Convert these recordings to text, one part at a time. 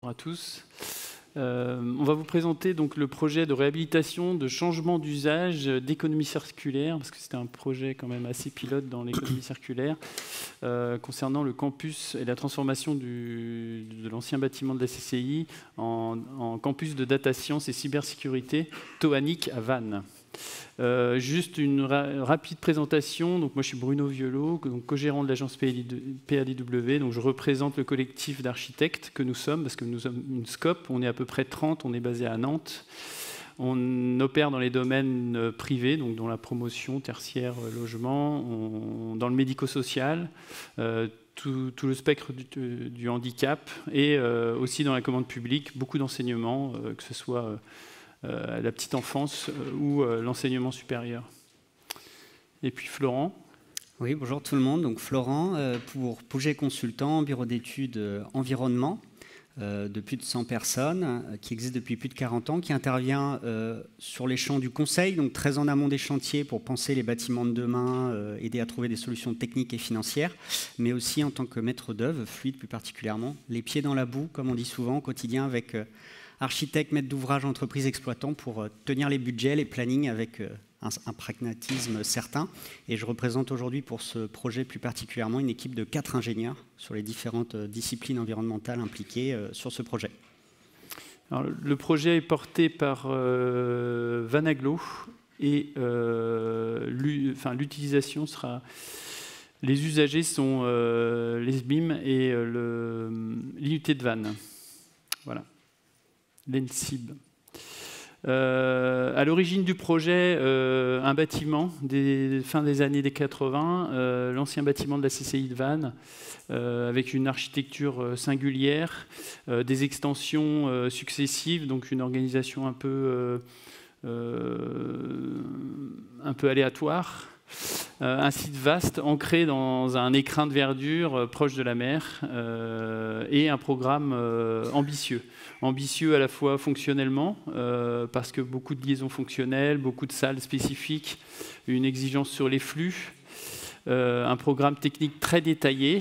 Bonjour à tous. On va vous présenter donc le projet de réhabilitation, de changement d'usage, d'économie circulaire, parce que c'était un projet quand même assez pilote dans l'économie circulaire, concernant le campus et la transformation de l'ancien bâtiment de la CCI en campus de data science et cybersécurité Toanic à Vannes. Juste une rapide présentation. Donc moi je suis Bruno Violot, co-gérant de l'agence PADW. Donc je représente le collectif d'architectes que nous sommes, parce que nous sommes une SCOP, on est à peu près 30, on est basé à Nantes. On opère dans les domaines privés, donc dans la promotion, tertiaire, logement, dans le médico-social, tout le spectre du handicap, et aussi dans la commande publique, beaucoup d'enseignements, que ce soit la petite enfance ou l'enseignement supérieur. Et puis Florent. Oui, bonjour tout le monde. Donc Florent pour Pouget Consultant, bureau d'études environnement de plus de 100 personnes, qui existe depuis plus de 40 ans, qui intervient sur les champs du conseil, donc très en amont des chantiers pour penser les bâtiments de demain, aider à trouver des solutions techniques et financières, mais aussi en tant que maître d'œuvre, fluide plus particulièrement, les pieds dans la boue, comme on dit souvent au quotidien, avec architectes, maîtres d'ouvrage, entreprises, exploitants, pour tenir les budgets, les plannings avec un pragmatisme certain. Et je représente aujourd'hui pour ce projet plus particulièrement une équipe de 4 ingénieurs sur les différentes disciplines environnementales impliquées sur ce projet. Alors, le projet est porté par Vanaglo et l'utilisation sera... Les usagers sont les SBIM et l'IUT de Vannes. Voilà. L'ENSIB. À l'origine du projet, un bâtiment fin des années 80, l'ancien bâtiment de la CCI de Vannes, avec une architecture singulière, des extensions successives, donc une organisation un peu aléatoire. Un site vaste, ancré dans un écrin de verdure proche de la mer, et un programme ambitieux. Ambitieux à la fois fonctionnellement, parce que beaucoup de liaisons fonctionnelles, beaucoup de salles spécifiques, une exigence sur les flux, un programme technique très détaillé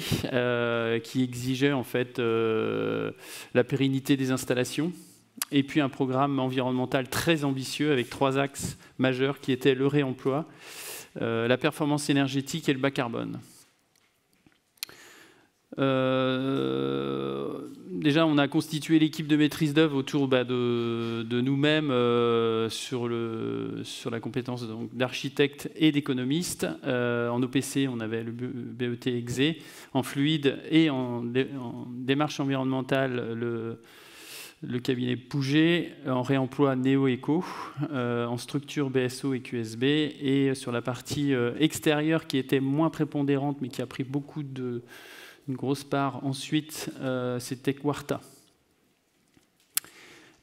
qui exigeait en fait la pérennité des installations, et puis un programme environnemental très ambitieux avec 3 axes majeurs qui étaient le réemploi, la performance énergétique et le bas carbone. Déjà, on a constitué l'équipe de maîtrise d'œuvre autour de nous-mêmes sur la compétence d'architecte et d'économiste. En OPC, on avait le BET EXE. En fluide et en démarche environnementale, le cabinet Pouget, en réemploi Néo-Eco, en structure BSO et QSB, et sur la partie extérieure qui était moins prépondérante mais qui a pris une grosse part ensuite, c'était Quarta.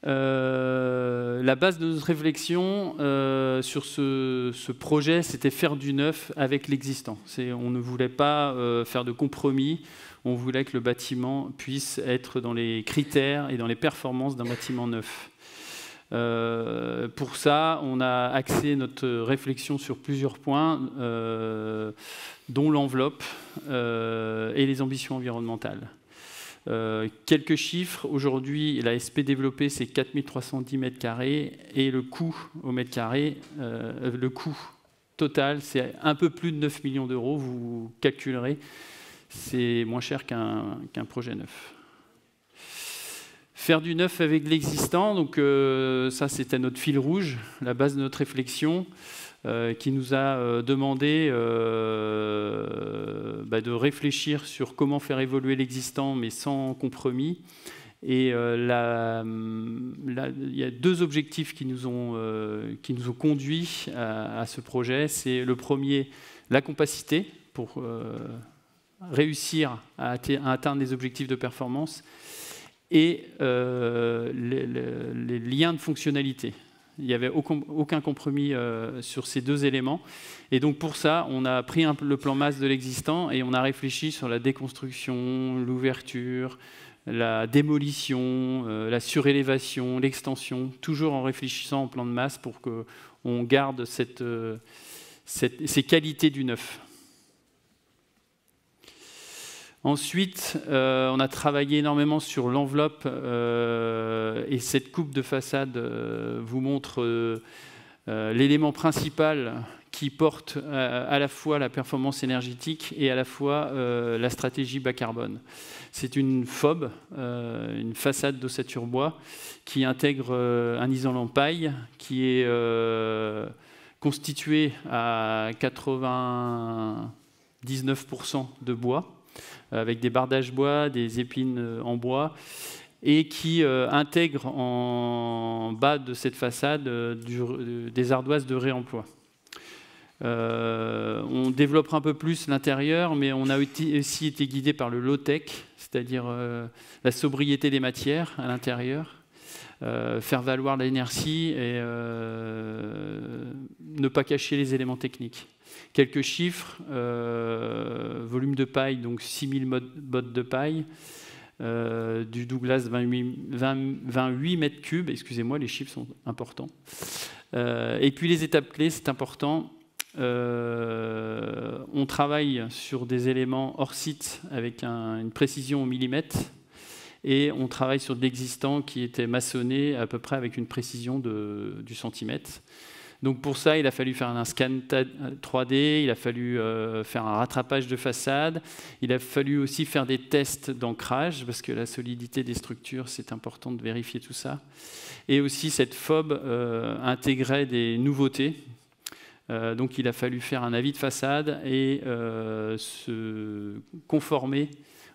La base de notre réflexion sur ce projet, c'était faire du neuf avec l'existant. On ne voulait pas faire de compromis. On voulait que le bâtiment puisse être dans les critères et dans les performances d'un bâtiment neuf. Pour ça, on a axé notre réflexion sur plusieurs points, dont l'enveloppe et les ambitions environnementales. Quelques chiffres. Aujourd'hui, la SP développée, c'est 4310 m² et le coût au mètre carré, le coût total, c'est un peu plus de 9 millions d'euros. Vous calculerez. C'est moins cher qu'un projet neuf. Faire du neuf avec l'existant, donc ça c'était notre fil rouge, la base de notre réflexion, qui nous a demandé de réfléchir sur comment faire évoluer l'existant, mais sans compromis. Et il y a 2 objectifs qui nous ont conduits à ce projet. C'est le premier, la compacité, pour réussir à atteindre les objectifs de performance, et les liens de fonctionnalité. Il n'y avait aucun compromis sur ces 2 éléments. Et donc pour ça, on a pris le plan masse de l'existant et on a réfléchi sur la déconstruction, l'ouverture, la démolition, la surélévation, l'extension, toujours en réfléchissant en plan de masse pour qu'on garde ces qualités du neuf. Ensuite, on a travaillé énormément sur l'enveloppe et cette coupe de façade vous montre l'élément principal qui porte à la fois la performance énergétique et à la fois la stratégie bas carbone. C'est une FOB, une façade d'ossature bois, qui intègre un isolant paille qui est constitué à 99% de bois, avec des bardages bois, des épines en bois, et qui intègre en bas de cette façade des ardoises de réemploi. On développera un peu plus l'intérieur, mais on a aussi été guidé par le low-tech, c'est-à-dire la sobriété des matières à l'intérieur, faire valoir l'inertie et ne pas cacher les éléments techniques. Quelques chiffres, volume de paille, donc 6000 bottes de paille, du Douglas 28 mètres cubes, excusez-moi, les chiffres sont importants. Et puis les étapes clés, c'est important. On travaille sur des éléments hors site avec une précision au millimètre et on travaille sur de l'existant qui était maçonné à peu près avec une précision du centimètre. Donc pour ça, il a fallu faire un scan 3D, il a fallu faire un rattrapage de façade, il a fallu aussi faire des tests d'ancrage parce que la solidité des structures, c'est important de vérifier tout ça. Et aussi cette FOB intégrait des nouveautés. Donc il a fallu faire un avis de façade et se conformer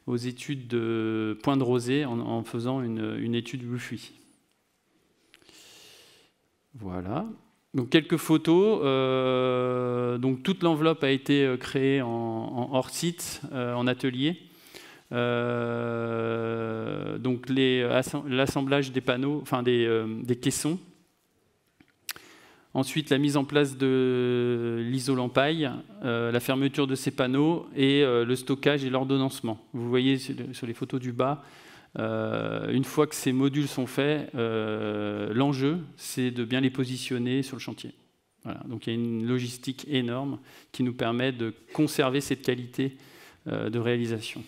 aux études de point de rosée en faisant une étude Wi-Fi. Voilà. Donc quelques photos. Donc toute l'enveloppe a été créée en hors site, en atelier. Donc l'assemblage des panneaux, enfin des caissons. Ensuite, la mise en place de l'isolant paille, la fermeture de ces panneaux et le stockage et l'ordonnancement. Vous voyez sur les photos du bas, une fois que ces modules sont faits, l'enjeu, c'est de bien les positionner sur le chantier. Voilà. Donc il y a une logistique énorme qui nous permet de conserver cette qualité de réalisation.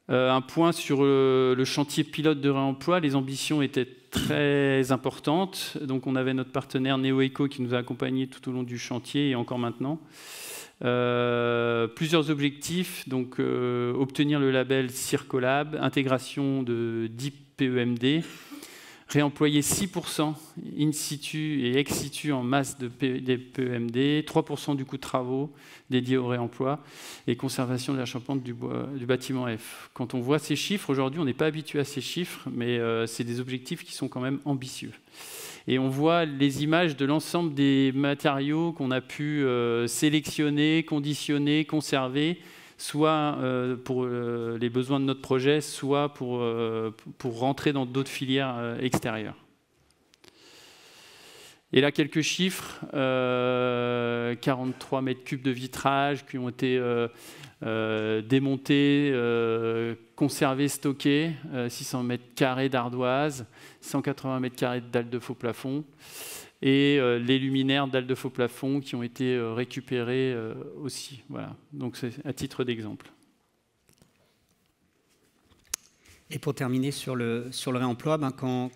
Un point sur le chantier pilote de réemploi. Les ambitions étaient très importantes. Donc on avait notre partenaire NeoEco qui nous a accompagnés tout au long du chantier et encore maintenant. Plusieurs objectifs, donc obtenir le label Circolab, intégration de 10 PEMD, réemployer 6% in situ et ex situ en masse des PEMD, 3% du coût de travaux dédiés au réemploi et conservation de la charpente du bâtiment F. Quand on voit ces chiffres, aujourd'hui on n'est pas habitué à ces chiffres, mais c'est des objectifs qui sont quand même ambitieux. Et on voit les images de l'ensemble des matériaux qu'on a pu sélectionner, conditionner, conserver, soit pour les besoins de notre projet, soit pour rentrer dans d'autres filières extérieures. Et là, quelques chiffres, 43 mètres cubes de vitrage qui ont été démontés, conservés, stockés, 600 mètres carrés d'ardoise, 180 mètres carrés de dalles de faux plafond, et les luminaires dalles de faux plafond qui ont été récupérés aussi. Voilà. Donc c'est à titre d'exemple. Et pour terminer sur le réemploi, quand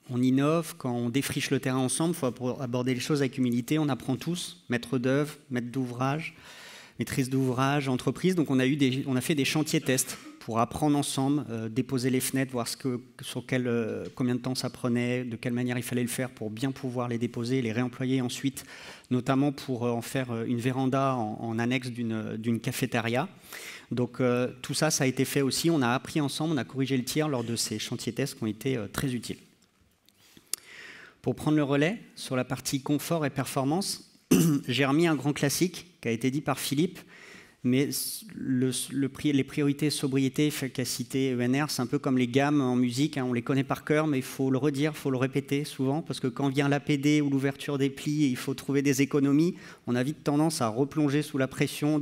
on innove, quand on défriche le terrain ensemble, il faut aborder les choses avec humilité. On apprend tous, maître d'œuvre, maître d'ouvrage, maîtrise d'ouvrage, entreprise. Donc on a fait des chantiers tests pour apprendre ensemble, déposer les fenêtres, voir combien de temps ça prenait, de quelle manière il fallait le faire pour bien pouvoir les déposer, les réemployer ensuite, notamment pour en faire une véranda en annexe d'une cafétéria. Donc tout ça, ça a été fait aussi. On a appris ensemble, on a corrigé le tir lors de ces chantiers tests qui ont été très utiles. Pour prendre le relais sur la partie confort et performance, j'ai remis un grand classique qui a été dit par Philippe, mais les priorités sobriété, efficacité, ENR, c'est un peu comme les gammes en musique, hein, on les connaît par cœur, mais il faut le redire, il faut le répéter souvent, parce que quand vient l'APD ou l'ouverture des plis et il faut trouver des économies, on a vite tendance à replonger sous la pression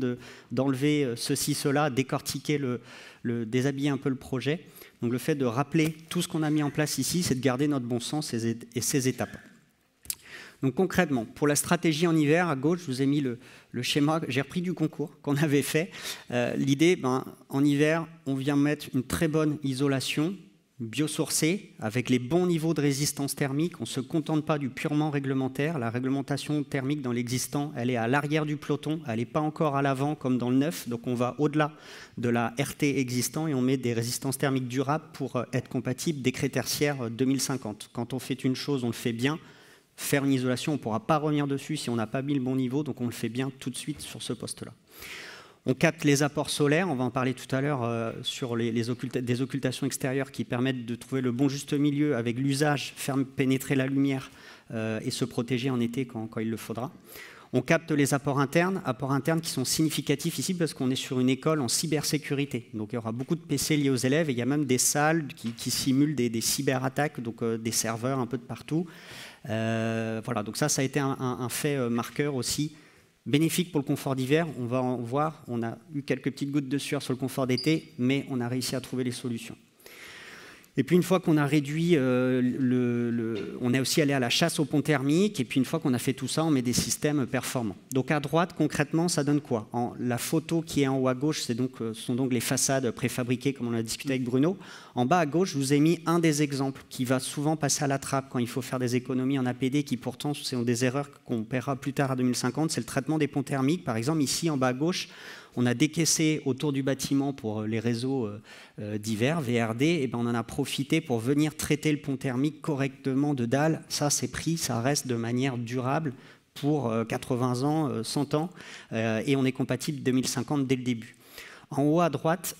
d'enlever ceci, cela, décortiquer, déshabiller un peu le projet. Donc le fait de rappeler tout ce qu'on a mis en place ici, c'est de garder notre bon sens et ses étapes. Donc concrètement, pour la stratégie en hiver, à gauche, je vous ai mis le schéma, j'ai repris du concours qu'on avait fait. L'idée, en hiver, on vient mettre une très bonne isolation biosourcée, avec les bons niveaux de résistance thermique. On ne se contente pas du purement réglementaire. La réglementation thermique dans l'existant, elle est à l'arrière du peloton, elle n'est pas encore à l'avant comme dans le neuf. Donc on va au-delà de la RT existant et on met des résistances thermiques durables pour être compatible décret tertiaire 2050. Quand on fait une chose, on le fait bien. Faire une isolation, on ne pourra pas revenir dessus si on n'a pas mis le bon niveau, donc on le fait bien tout de suite sur ce poste-là. On capte les apports solaires, on va en parler tout à l'heure sur des occultations extérieures qui permettent de trouver le bon juste milieu avec l'usage, faire pénétrer la lumière et se protéger en été quand il le faudra. On capte les apports internes qui sont significatifs ici parce qu'on est sur une école en cybersécurité. Donc il y aura beaucoup de PC liés aux élèves et il y a même des salles qui simulent des cyberattaques, donc des serveurs un peu de partout. Voilà, donc ça a été un fait marqueur aussi. Bénéfique pour le confort d'hiver, on va en voir, on a eu quelques petites gouttes de sueur sur le confort d'été, mais on a réussi à trouver les solutions. Et puis une fois qu'on a réduit, on est aussi allé à la chasse au pont thermique, et puis une fois qu'on a fait tout ça, on met des systèmes performants. Donc à droite, concrètement, ça donne quoi? La photo qui est en haut à gauche, ce sont donc les façades préfabriquées, comme on a discuté avec Bruno. En bas à gauche, je vous ai mis un des exemples qui va souvent passer à la trappe quand il faut faire des économies en APD, qui pourtant sont des erreurs qu'on paiera plus tard à 2050. C'est le traitement des ponts thermiques. Par exemple, ici, en bas à gauche, on a décaissé autour du bâtiment pour les réseaux divers, VRD, et on en a profité pour venir traiter le pont thermique correctement de dalle. Ça, c'est pris, ça reste de manière durable pour 80 ans, 100 ans, et on est compatible 2050 dès le début. En haut à droite,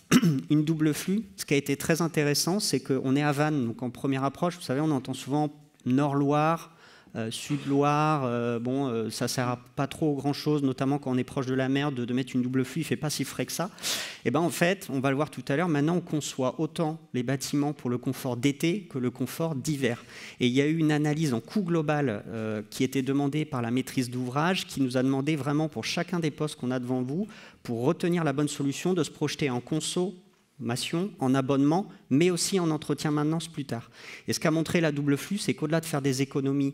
une double flux. Ce qui a été très intéressant, c'est qu'on est à Vannes, donc en première approche, vous savez, on entend souvent Nord-Loire, Sud-Loire, ça ne sert à pas trop grand-chose, notamment quand on est proche de la mer, de mettre une double flux, il ne fait pas si frais que ça. Et en fait, on va le voir tout à l'heure, maintenant on conçoit autant les bâtiments pour le confort d'été que le confort d'hiver. Et il y a eu une analyse en coût global qui était demandée par la maîtrise d'ouvrage, qui nous a demandé vraiment pour chacun des postes qu'on a devant vous, pour retenir la bonne solution, de se projeter en consommation, en abonnement, mais aussi en entretien-maintenance plus tard. Et ce qu'a montré la double flux, c'est qu'au-delà de faire des économies,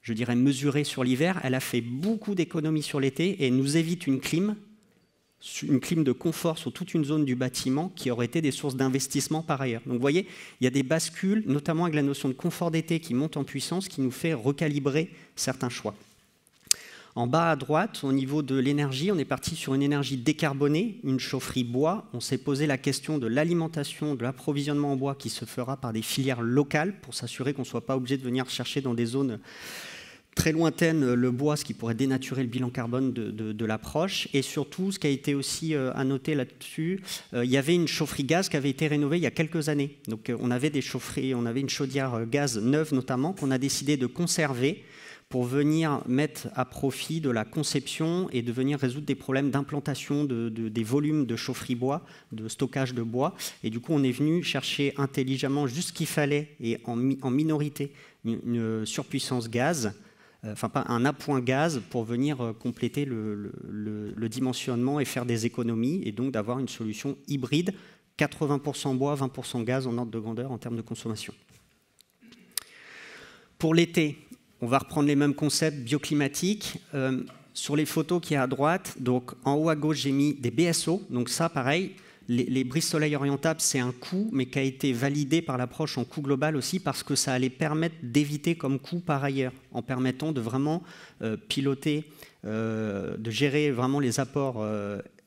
je dirais mesurée sur l'hiver, elle a fait beaucoup d'économies sur l'été et nous évite une clim de confort sur toute une zone du bâtiment qui aurait été des sources d'investissement par ailleurs. Donc vous voyez, il y a des bascules, notamment avec la notion de confort d'été qui monte en puissance, qui nous fait recalibrer certains choix. En bas à droite, au niveau de l'énergie, on est parti sur une énergie décarbonée, une chaufferie bois. On s'est posé la question de l'alimentation, de l'approvisionnement en bois qui se fera par des filières locales pour s'assurer qu'on ne soit pas obligé de venir chercher dans des zones très lointaines le bois, ce qui pourrait dénaturer le bilan carbone de l'approche. Et surtout, ce qui a été aussi à noter là-dessus, il y avait une chaufferie gaz qui avait été rénovée il y a quelques années. Donc on avait des chaufferies, on avait une chaudière gaz neuve notamment qu'on a décidé de conserver pour venir mettre à profit de la conception et de venir résoudre des problèmes d'implantation des volumes de chaufferie bois, de stockage de bois. Et du coup, on est venu chercher intelligemment juste ce qu'il fallait et en minorité une surpuissance gaz, enfin pas un appoint gaz pour venir compléter le dimensionnement et faire des économies et donc d'avoir une solution hybride, 80% bois, 20% gaz en ordre de grandeur en termes de consommation. Pour l'été, on va reprendre les mêmes concepts bioclimatiques. Sur les photos qui est à droite, donc en haut à gauche, j'ai mis des BSO. Donc ça, pareil, les brises soleil orientables, c'est un coût, mais qui a été validé par l'approche en coût global aussi, parce que ça allait permettre d'éviter comme coût par ailleurs, en permettant de vraiment piloter, de gérer vraiment les apports,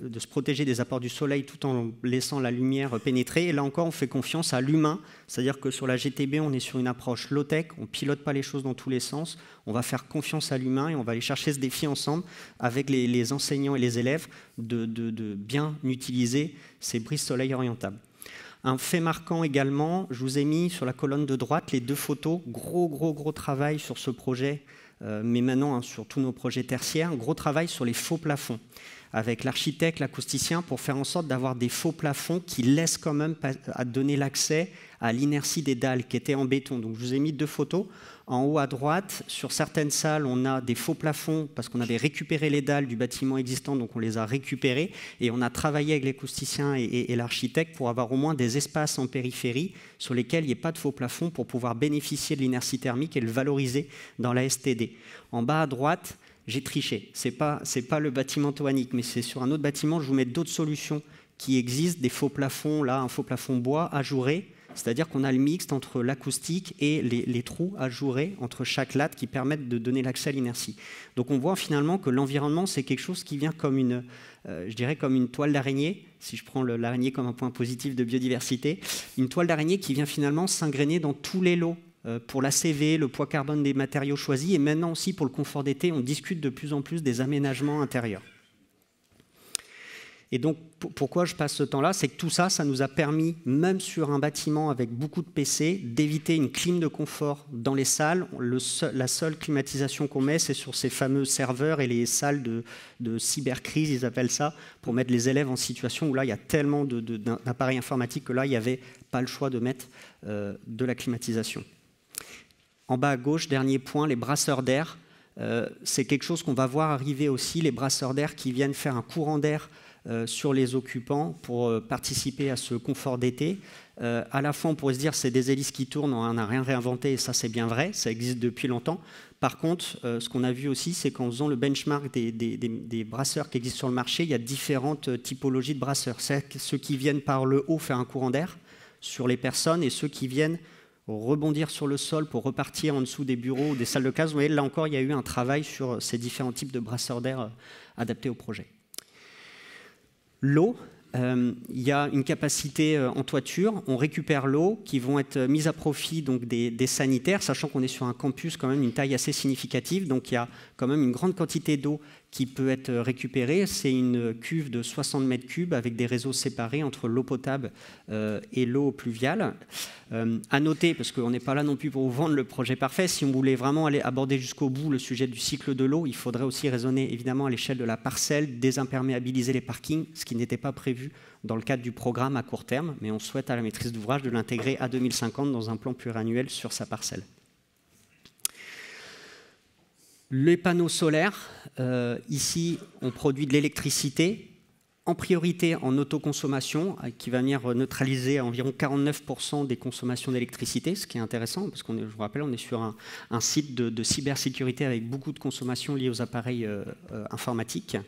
de se protéger des apports du soleil tout en laissant la lumière pénétrer. Et là encore, on fait confiance à l'humain, c'est-à-dire que sur la GTB, on est sur une approche low-tech, on ne pilote pas les choses dans tous les sens, on va faire confiance à l'humain et on va aller chercher ce défi ensemble avec les enseignants et les élèves de bien utiliser ces brises soleil orientables. Un fait marquant également, je vous ai mis sur la colonne de droite les deux photos, gros travail sur ce projet, mais maintenant sur tous nos projets tertiaires, gros travail sur les faux plafonds. avec l'architecte, l'acousticien, pour faire en sorte d'avoir des faux plafonds qui laissent quand même à donner l'accès à l'inertie des dalles qui étaient en béton. Donc je vous ai mis 2 photos. En haut à droite, sur certaines salles, on a des faux plafonds parce qu'on avait récupéré les dalles du bâtiment existant, donc on les a récupérés et on a travaillé avec l'acousticien et l'architecte pour avoir au moins des espaces en périphérie sur lesquels il n'y ait pas de faux plafond pour pouvoir bénéficier de l'inertie thermique et le valoriser dans la STD. En bas à droite, j'ai triché. C'est pas le bâtiment Toanic, mais c'est sur un autre bâtiment. Je vous mets d'autres solutions qui existent, des faux plafonds, là, un faux plafond bois ajouré. C'est-à-dire qu'on a le mixte entre l'acoustique et les trous ajourés entre chaque latte qui permettent de donner l'accès à l'inertie. Donc on voit finalement que l'environnement, c'est quelque chose qui vient comme je dirais comme une toile d'araignée, si je prends l'araignée comme un point positif de biodiversité, une toile d'araignée qui vient finalement s'ingréner dans tous les lots pour la CV, le poids carbone des matériaux choisis, et maintenant aussi pour le confort d'été, on discute de plus en plus des aménagements intérieurs. Et donc, pourquoi je passe ce temps-là? C'est que tout ça, ça nous a permis, même sur un bâtiment avec beaucoup de PC, d'éviter une clim de confort dans les salles. La seule climatisation qu'on met, c'est sur ces fameux serveurs et les salles de cybercrise, ils appellent ça, pour mettre les élèves en situation où là, il y a tellement d'appareils informatiques que là, il n'y avait pas le choix de mettre de la climatisation. En bas à gauche, dernier point, les brasseurs d'air. C'est quelque chose qu'on va voir arriver aussi, les brasseurs d'air qui viennent faire un courant d'air sur les occupants pour participer à ce confort d'été. À la fois, on pourrait se dire c'est des hélices qui tournent, on n'a rien réinventé, et ça c'est bien vrai, ça existe depuis longtemps. Par contre, ce qu'on a vu aussi, c'est qu'en faisant le benchmark des brasseurs qui existent sur le marché, il y a différentes typologies de brasseurs. C'est ceux qui viennent par le haut faire un courant d'air sur les personnes et ceux qui viennent rebondir sur le sol pour repartir en dessous des bureaux ou des salles de classe. Vous voyez, là encore, il y a eu un travail sur ces différents types de brasseurs d'air adaptés au projet. L'eau, il y a une capacité en toiture, on récupère l'eau qui vont être mises à profit donc des sanitaires, sachant qu'on est sur un campus quand même une taille assez significative, donc il y a quand même une grande quantité d'eau qui peut être récupérée. C'est une cuve de 60 mètres cubes avec des réseaux séparés entre l'eau potable et l'eau pluviale. À noter, parce qu'on n'est pas là non plus pour vous vendre le projet parfait, si on voulait vraiment aller aborder jusqu'au bout le sujet du cycle de l'eau, il faudrait aussi raisonner évidemment à l'échelle de la parcelle, désimperméabiliser les parkings, ce qui n'était pas prévu dans le cadre du programme à court terme, mais on souhaite à la maîtrise d'ouvrage de l'intégrer à 2050 dans un plan pluriannuel sur sa parcelle. Les panneaux solaires, ici on produit de l'électricité, en priorité en autoconsommation, qui va venir neutraliser environ 49% des consommations d'électricité, ce qui est intéressant, parce je vous rappelle, on est sur un site de cybersécurité avec beaucoup de consommation liée aux appareils informatiques.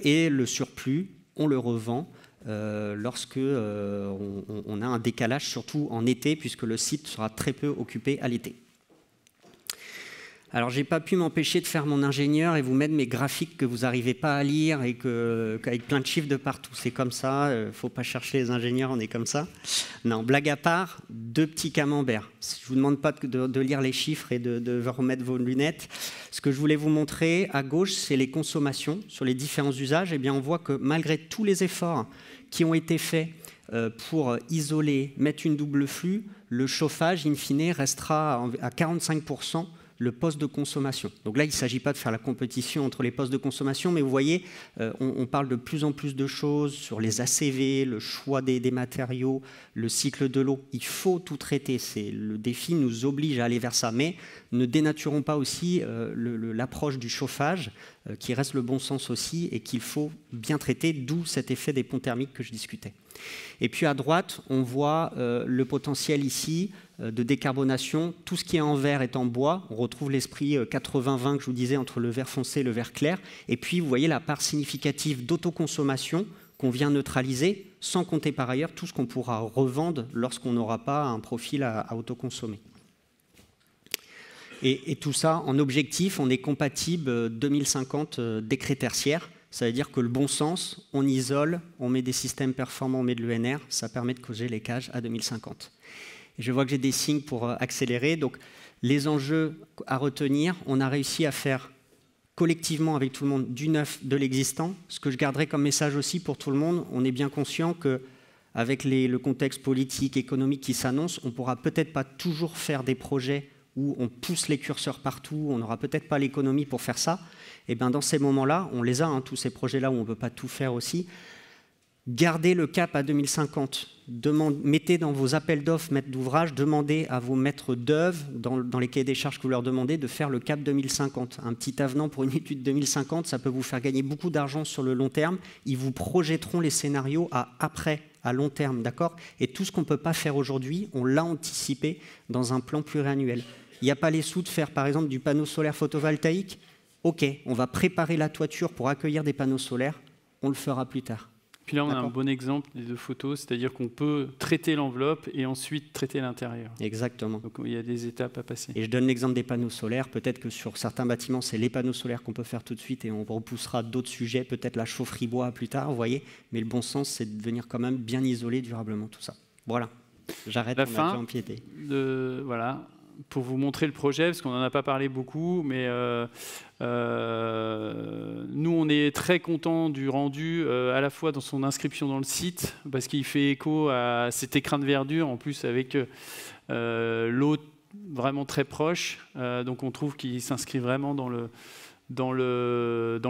Et le surplus, on le revend lorsque on a un décalage, surtout en été, puisque le site sera très peu occupé à l'été. Alors, je n'ai pas pu m'empêcher de faire mon ingénieur et vous mettre mes graphiques que vous n'arrivez pas à lire et avec plein de chiffres de partout. C'est comme ça, il ne faut pas chercher les ingénieurs, on est comme ça. Non, blague à part, 2 petits camemberts. Je ne vous demande pas de lire les chiffres et de remettre vos lunettes. Ce que je voulais vous montrer, à gauche, c'est les consommations sur les différents usages. Eh bien, on voit que malgré tous les efforts qui ont été faits pour isoler, mettre une double flux, le chauffage, in fine, restera à 45% le poste de consommation. Donc là, il ne s'agit pas de faire la compétition entre les postes de consommation, mais vous voyez, on parle de plus en plus de choses sur les ACV, le choix des matériaux, le cycle de l'eau. Il faut tout traiter. Le défi nous oblige à aller vers ça, mais ne dénaturons pas aussi l'approche du chauffage, qui reste le bon sens aussi, et qu'il faut bien traiter, d'où cet effet des ponts thermiques que je discutais. Et puis à droite, on voit le potentiel ici de décarbonation. Tout ce qui est en vert est en bois. On retrouve l'esprit 80-20 que je vous disais entre le vert foncé et le vert clair. Et puis, vous voyez la part significative d'autoconsommation qu'on vient neutraliser, sans compter par ailleurs tout ce qu'on pourra revendre lorsqu'on n'aura pas un profil à autoconsommer. Et tout ça, en objectif, on est compatible 2050 décret tertiaire. Ça veut dire que le bon sens, on isole, on met des systèmes performants, on met de l'ENR, ça permet de causer les cages à 2050. Et je vois que j'ai des signes pour accélérer. Donc, les enjeux à retenir, on a réussi à faire collectivement avec tout le monde du neuf, de l'existant. Ce que je garderai comme message aussi pour tout le monde, on est bien conscient qu'avec le contexte politique, économique qui s'annonce, on ne pourra peut-être pas toujours faire des projets où on pousse les curseurs partout, on n'aura peut-être pas l'économie pour faire ça, et bien dans ces moments-là, on les a, hein, tous ces projets-là où on ne peut pas tout faire aussi. Gardez le cap à 2050. Mettez dans vos appels d'offres, maîtres d'ouvrage, demandez à vos maîtres d'œuvre, dans les cahiers des charges que vous leur demandez, de faire le cap 2050. Un petit avenant pour une étude 2050, ça peut vous faire gagner beaucoup d'argent sur le long terme. Ils vous projetteront les scénarios à long terme, d'accord? Et tout ce qu'on ne peut pas faire aujourd'hui, on l'a anticipé dans un plan pluriannuel. Il n'y a pas les sous de faire, par exemple, du panneau solaire photovoltaïque. OK, on va préparer la toiture pour accueillir des panneaux solaires. On le fera plus tard. Puis là, on a un bon exemple des deux photos, c'est-à-dire qu'on peut traiter l'enveloppe et ensuite traiter l'intérieur. Exactement. Donc il y a des étapes à passer. Et je donne l'exemple des panneaux solaires. Peut-être que sur certains bâtiments, c'est les panneaux solaires qu'on peut faire tout de suite et on repoussera d'autres sujets, peut-être la chaufferie bois plus tard, vous voyez. Mais le bon sens, c'est de venir quand même bien isoler durablement tout ça. Voilà. J'arrête, on a déjà empiété. Voilà. Pour vous montrer le projet, parce qu'on n'en a pas parlé beaucoup, mais nous, on est très contents du rendu, à la fois dans son inscription dans le site, parce qu'il fait écho à cet écrin de verdure, en plus avec l'eau vraiment très proche. Donc on trouve qu'il s'inscrit vraiment dans le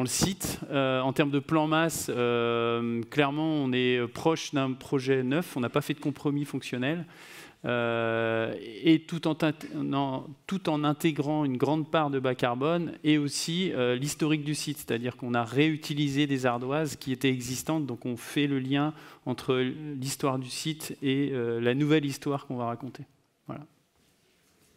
site. En termes de plan masse, clairement, on est proche d'un projet neuf. On n'a pas fait de compromis fonctionnel. Et tout en intégrant une grande part de bas carbone et aussi l'historique du site, c'est-à-dire qu'on a réutilisé des ardoises qui étaient existantes, donc on fait le lien entre l'histoire du site et la nouvelle histoire qu'on va raconter. Voilà.